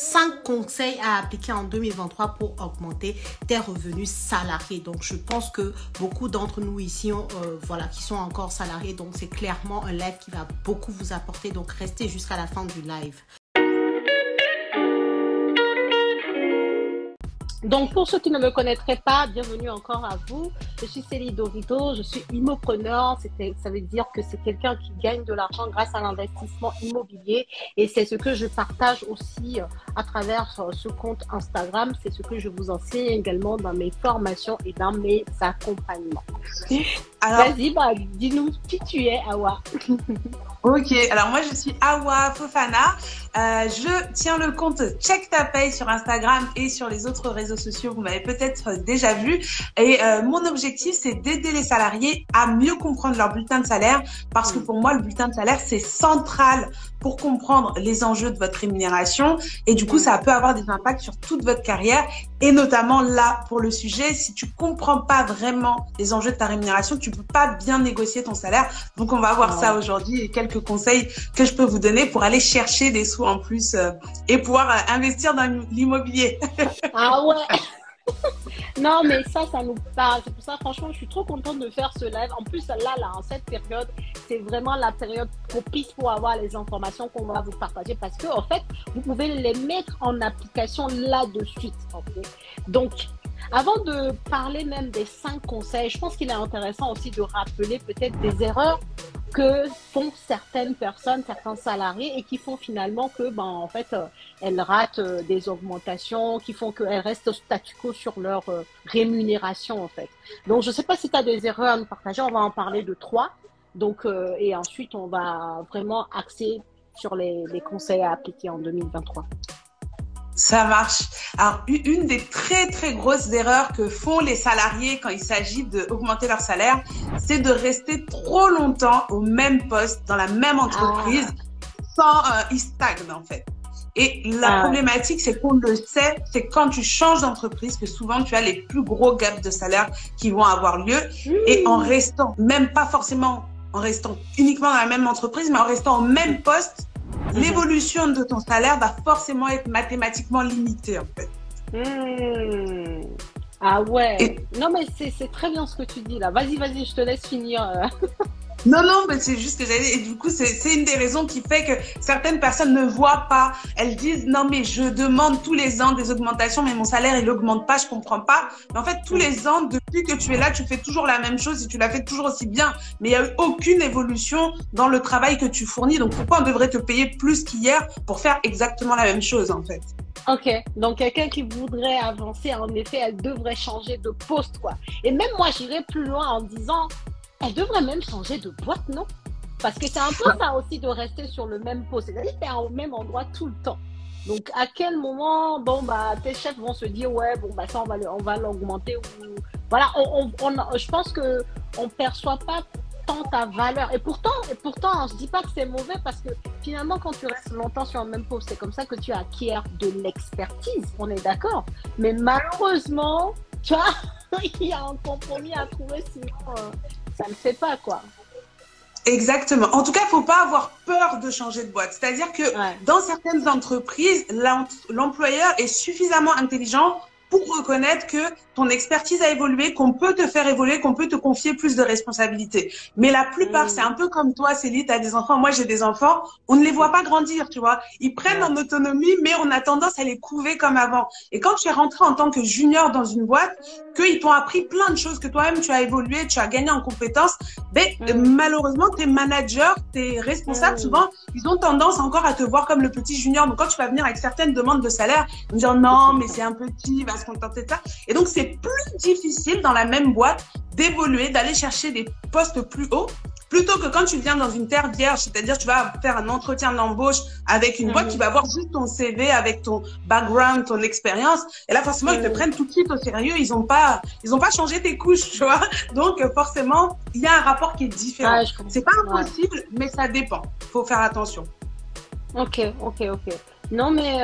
5 conseils à appliquer en 2023 pour augmenter tes revenus salariés. Donc, je pense que beaucoup d'entre nous ici, voilà, qui sont encore salariés. Donc, c'est clairement un live qui va beaucoup vous apporter. Donc, restez jusqu'à la fin du live. Donc, pour ceux qui ne me connaîtraient pas, bienvenue encore à vous. Je suis Célie Dorito, je suis immopreneur. Ça veut dire que c'est quelqu'un qui gagne de l'argent grâce à l'investissement immobilier. Et c'est ce que je partage aussi à travers ce compte Instagram. C'est ce que je vous enseigne également dans mes formations et dans mes accompagnements. Vas-y, dis-nous qui tu es, Awa. Ok, alors moi je suis Awa Fofana, je tiens le compte Check Ta Paye sur Instagram et sur les autres réseaux sociaux, vous m'avez peut-être déjà vu, et mon objectif c'est d'aider les salariés à mieux comprendre leur bulletin de salaire, parce que pour moi le bulletin de salaire c'est central pour comprendre les enjeux de votre rémunération, et du coup ça peut avoir des impacts sur toute votre carrière, et notamment là pour le sujet, si tu comprends pas vraiment les enjeux de ta rémunération, tu peux pas bien négocier ton salaire. Donc on va voir ça aujourd'hui et quelques conseils que je peux vous donner pour aller chercher des sous en plus et pouvoir investir dans l'immobilier. Ah ouais. Non, mais ça nous parle. C'est pour ça, franchement, je suis trop contente de faire ce live. En plus, là, en cette période, c'est vraiment la période propice pour avoir les informations qu'on va vous partager, parce que, en fait, vous pouvez les mettre en application là de suite. Okay? Donc, avant de parler même des 5 conseils, je pense qu'il est intéressant aussi de rappeler peut-être des erreurs que font certaines personnes, certains salariés, et qui font finalement que, en fait, elles ratent des augmentations, qui font qu'elles restent au statu quo sur leur rémunération, en fait. Donc, je ne sais pas si tu as des erreurs à nous partager. On va en parler de 3. Donc, et ensuite, on va vraiment axer sur les conseils à appliquer en 2023. Ça marche. Alors, une des très grosses erreurs que font les salariés quand il s'agit d'augmenter leur salaire, c'est de rester trop longtemps au même poste, dans la même entreprise, sans ils stagnent en fait. Et la problématique, c'est qu'on le sait, c'est quand tu changes d'entreprise que souvent tu as les plus gros gaps de salaire qui vont avoir lieu. Et en restant, même pas forcément en restant uniquement dans la même entreprise, mais en restant au même poste, l'évolution de ton salaire va forcément être mathématiquement limitée, en fait. Ah ouais. Non, mais c'est très bien ce que tu dis là. Vas-y, je te laisse finir. Non, mais c'est juste que j'allais... Et du coup, c'est une des raisons qui fait que certaines personnes ne voient pas. Elles disent, non, mais je demande tous les ans des augmentations, mais mon salaire, il augmente pas, je comprends pas. Mais en fait, tous les ans, depuis que tu es là, tu fais toujours la même chose et tu la fais toujours aussi bien. Mais il n'y a eu aucune évolution dans le travail que tu fournis. Donc, pourquoi on devrait te payer plus qu'hier pour faire exactement la même chose, en fait? Ok, donc quelqu'un qui voudrait avancer, en effet, elle devrait changer de poste, quoi. Et même moi, j'irais plus loin en disant, elle devrait même changer de boîte, non? Parce que c'est un peu ça aussi de rester sur le même poste, c'est-à-dire que tu es au même endroit tout le temps. Donc, à quel moment, tes chefs vont se dire, ouais, ça, on va l'augmenter, ou voilà, je pense que on perçoit pas tant ta valeur. Et pourtant, je dis pas que c'est mauvais, parce que finalement, quand tu restes longtemps sur le même poste, c'est comme ça que tu acquiers de l'expertise, on est d'accord. Mais malheureusement, tu vois, il y a un compromis à trouver, sinon ça ne fait pas, quoi. Exactement. En tout cas, faut pas avoir peur de changer de boîte. C'est-à-dire que dans certaines entreprises, l'employeur est suffisamment intelligent pour reconnaître que ton expertise a évolué, qu'on peut te faire évoluer, qu'on peut te confier plus de responsabilités. Mais la plupart, c'est un peu comme toi, Célie, tu as des enfants, moi j'ai des enfants, on ne les voit pas grandir, tu vois. Ils prennent en autonomie, mais on a tendance à les couver comme avant. Et quand tu es rentré en tant que junior dans une boîte, qu'ils t'ont appris plein de choses, que toi-même tu as évolué, tu as gagné en compétences, malheureusement, tes managers, tes responsables, souvent, ils ont tendance encore à te voir comme le petit junior. Donc quand tu vas venir avec certaines demandes de salaire, ils vont dire non, mais c'est un petit, il va se contenter de ça. Et donc c'est plus difficile dans la même boîte d'évoluer, d'aller chercher des postes plus hauts, plutôt que quand tu viens dans une terre vierge, c'est-à-dire tu vas faire un entretien d'embauche avec une boîte qui va voir juste ton CV avec ton background, ton expérience, et là forcément ils te prennent tout de suite au sérieux, ils ont pas changé tes couches, tu vois. Donc forcément il y a un rapport qui est différent. C'est pas impossible, mais ça dépend. Faut faire attention. Ok. Non, mais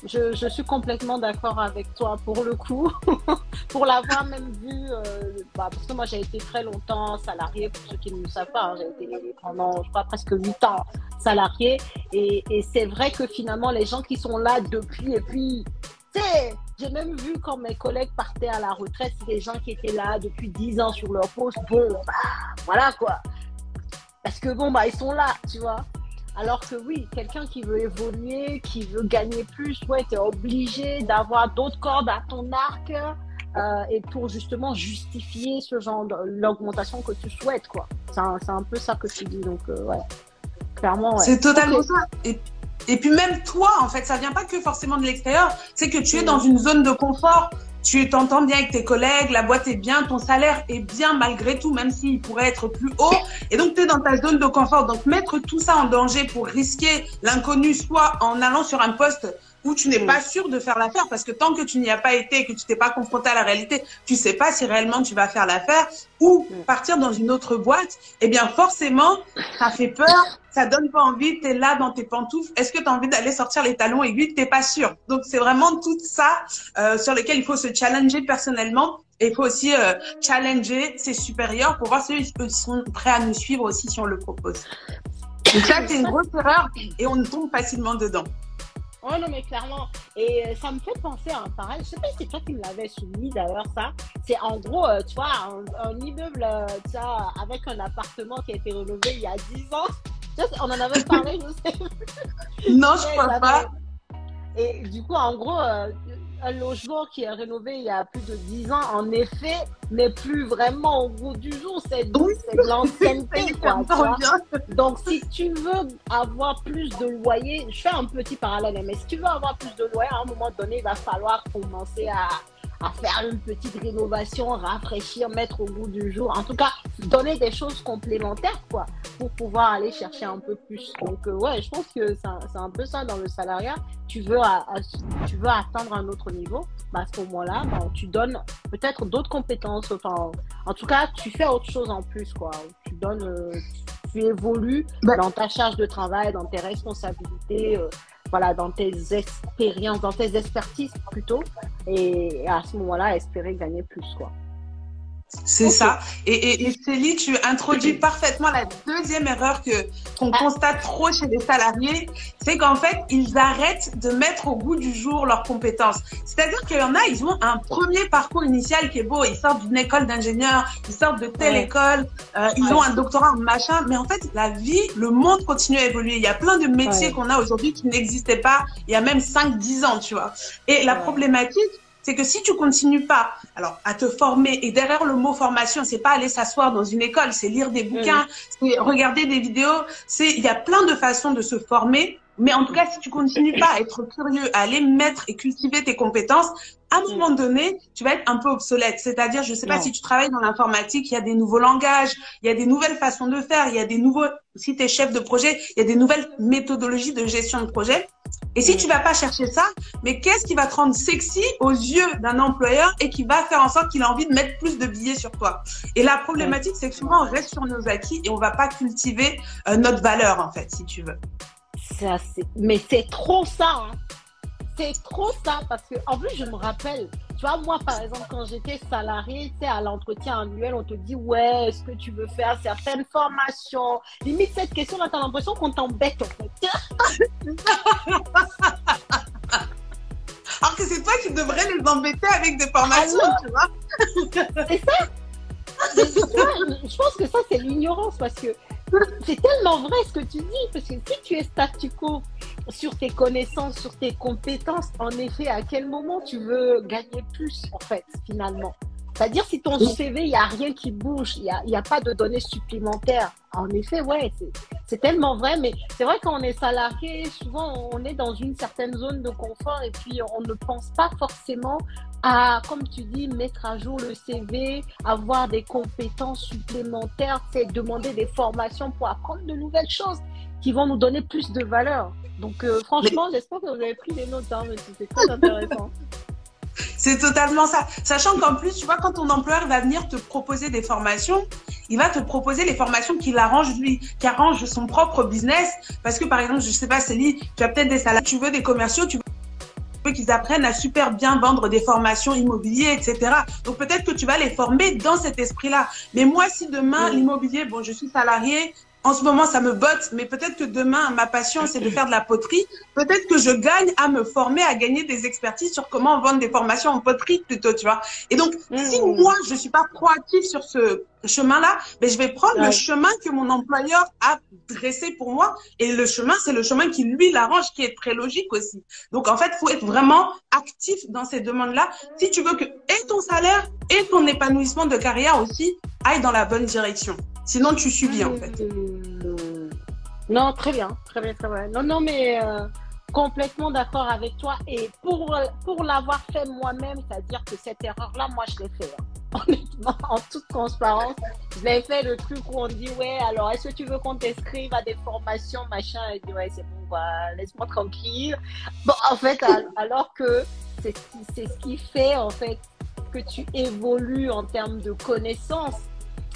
je suis complètement d'accord avec toi pour le coup. Pour l'avoir même vu, parce que moi j'ai été très longtemps salariée, pour ceux qui ne le savent pas, j'ai été pendant, je crois, presque 8 ans salarié. Et c'est vrai que finalement, les gens qui sont là depuis, et puis, tu sais, j'ai même vu quand mes collègues partaient à la retraite, c'est des gens qui étaient là depuis 10 ans sur leur poste. Bon, bah, voilà quoi. Parce que bon, bah, ils sont là, tu vois. Alors que oui, quelqu'un qui veut évoluer, qui veut gagner plus, ouais, tu es obligé d'avoir d'autres cordes à ton arc et pour justement justifier ce genre l'augmentation que tu souhaites, quoi. C'est un peu ça que tu dis, donc ouais, clairement. Ouais. C'est totalement ça. Et puis même toi, en fait, ça vient pas que forcément de l'extérieur, c'est que tu es dans une zone de confort. Tu t'entends bien avec tes collègues, la boîte est bien, ton salaire est bien malgré tout, même s'il pourrait être plus haut. Et donc, tu es dans ta zone de confort. Donc, mettre tout ça en danger pour risquer l'inconnu, soit en allant sur un poste où tu n'es pas sûr de faire l'affaire, parce que tant que tu n'y as pas été, que tu t'es pas confronté à la réalité, tu sais pas si réellement tu vas faire l'affaire, ou partir dans une autre boîte, eh bien forcément, ça fait peur, ça donne pas envie, tu es là dans tes pantoufles, est-ce que tu as envie d'aller sortir les talons aiguilles, t'es pas sûr. Donc c'est vraiment tout ça sur lequel il faut se challenger personnellement, et il faut aussi challenger ses supérieurs pour voir s'ils sont prêts à nous suivre aussi si on le propose. Donc ça, c'est une grosse erreur et on tombe facilement dedans. Oh non, mais clairement. Et ça me fait penser à un pareil. Je sais pas si c'est toi qui me l'avais soumis d'ailleurs, ça. C'est en gros, tu vois, un immeuble tu vois, avec un appartement qui a été rénové il y a 10 ans. Tu vois, on en avait parlé, je sais. Non, je crois pas. Et du coup, en gros, un logement qui est rénové il y a plus de 10 ans, en effet, n'est plus vraiment au goût du jour. C'est de l'ancienneté, quoi. Donc, si tu veux avoir plus de loyer, je fais un petit parallèle, mais si tu veux avoir plus de loyer, à un moment donné, il va falloir commencer à faire une petite rénovation, rafraîchir, mettre au goût du jour. En tout cas, donner des choses complémentaires, quoi, pour pouvoir aller chercher un peu plus. Donc, ouais, je pense que c'est un peu ça dans le salariat. Tu veux atteindre un autre niveau, bah, à ce moment-là, bah, tu donnes peut-être d'autres compétences. Enfin, en tout cas, tu fais autre chose en plus, quoi. Tu évolues dans ta charge de travail, dans tes responsabilités, voilà, dans tes expériences, dans tes expertises plutôt, et à ce moment-là, espérer gagner plus, quoi. C'est ça. Et Célie, tu introduis parfaitement la deuxième erreur qu'on constate trop chez les salariés, c'est qu'en fait, ils arrêtent de mettre au goût du jour leurs compétences. C'est-à-dire qu'il y en a, ils ont un premier parcours initial qui est beau, ils sortent d'une école d'ingénieur, ils sortent de telle école, ils ont un doctorat en machin, mais en fait, la vie, le monde continue à évoluer. Il y a plein de métiers qu'on a aujourd'hui qui n'existaient pas il y a même 5-10 ans, tu vois. Et la problématique, c'est que si tu continues pas, alors, à te former, et derrière le mot formation, c'est pas aller s'asseoir dans une école, c'est lire des bouquins, c'est regarder des vidéos, il y a plein de façons de se former, mais en tout cas, si tu continues pas à être curieux, à aller mettre et cultiver tes compétences, à un moment donné, tu vas être un peu obsolète. C'est-à-dire, je sais pas si tu travailles dans l'informatique, il y a des nouveaux langages, il y a des nouvelles façons de faire, il y a des nouveaux, si tu es chef de projet, il y a des nouvelles méthodologies de gestion de projet. Et si tu vas pas chercher ça, mais qu'est-ce qui va te rendre sexy aux yeux d'un employeur et qui va faire en sorte qu'il a envie de mettre plus de billets sur toi? Et la problématique, c'est que souvent, on reste sur nos acquis et on va pas cultiver notre valeur, en fait, si tu veux. Mais c'est trop ça, hein. C'est trop ça, parce que en plus je me rappelle, tu vois, moi par exemple quand j'étais salariée, tu sais, à l'entretien annuel, on te dit ouais, est-ce que tu veux faire certaines formations? Limite cette question là, t'as l'impression qu'on t'embête en fait. Alors que c'est toi qui devrais les embêter avec des formations, tu vois. C'est ça. Je pense que ça c'est l'ignorance, parce que c'est tellement vrai ce que tu dis, parce que si tu es statu quo sur tes connaissances, sur tes compétences, en effet, à quel moment tu veux gagner plus, en fait, finalement? C'est-à-dire, si ton CV, il n'y a rien qui bouge, il n'y a pas de données supplémentaires. En effet, ouais, c'est tellement vrai, mais c'est vrai quand on est salarié, souvent, on est dans une certaine zone de confort et puis on ne pense pas forcément à, comme tu dis, mettre à jour le CV, avoir des compétences supplémentaires, c'est demander des formations pour apprendre de nouvelles choses qui vont nous donner plus de valeur. Donc, franchement, j'espère que vous avez pris des notes, hein, mais c'était très intéressant. C'est totalement ça. Sachant qu'en plus, tu vois, quand ton employeur va venir te proposer des formations, il va te proposer les formations qui l'arrangent lui, qui arrangent son propre business. Parce que, par exemple, je sais pas, Célie, tu as peut-être des salariés, tu veux des commerciaux, tu veux qu'ils apprennent à super bien vendre des formations immobilières, etc. Donc, peut-être que tu vas les former dans cet esprit-là. Mais moi, si demain, l'immobilier, bon, je suis salariée, en ce moment, ça me botte, mais peut-être que demain, ma passion, c'est de faire de la poterie. Peut-être que je gagne à me former, à gagner des expertises sur comment vendre des formations en poterie plutôt, tu vois. Et donc, si moi, je suis pas proactive sur ce chemin-là, ben, je vais prendre le chemin que mon employeur a dressé pour moi. Et le chemin, c'est le chemin qui, lui, l'arrange, qui est très logique aussi. Donc, en fait, faut être vraiment actif dans ces demandes-là. Si tu veux que et ton salaire et ton épanouissement de carrière aussi aillent dans la bonne direction. Sinon, tu subis, en fait. Non, très bien, très bien, très bien. Non, non, mais complètement d'accord avec toi. Et pour l'avoir fait moi-même, c'est-à-dire que cette erreur-là, moi, je l'ai fait. Honnêtement, en toute transparence, je l'ai fait, le truc où on dit, ouais, alors, est-ce que tu veux qu'on t'inscrive à des formations, machin? Et dit, ouais, c'est bon, quoi, laisse-moi tranquille. Bon, en fait, alors que c'est ce qui fait, en fait, que tu évolues en termes de connaissances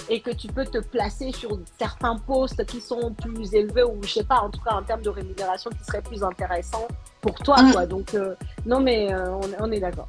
et que tu peux te placer sur certains postes qui sont plus élevés ou, je sais pas, en tout cas, en termes de rémunération qui serait plus intéressant pour toi, quoi. Donc, non, mais on est d'accord.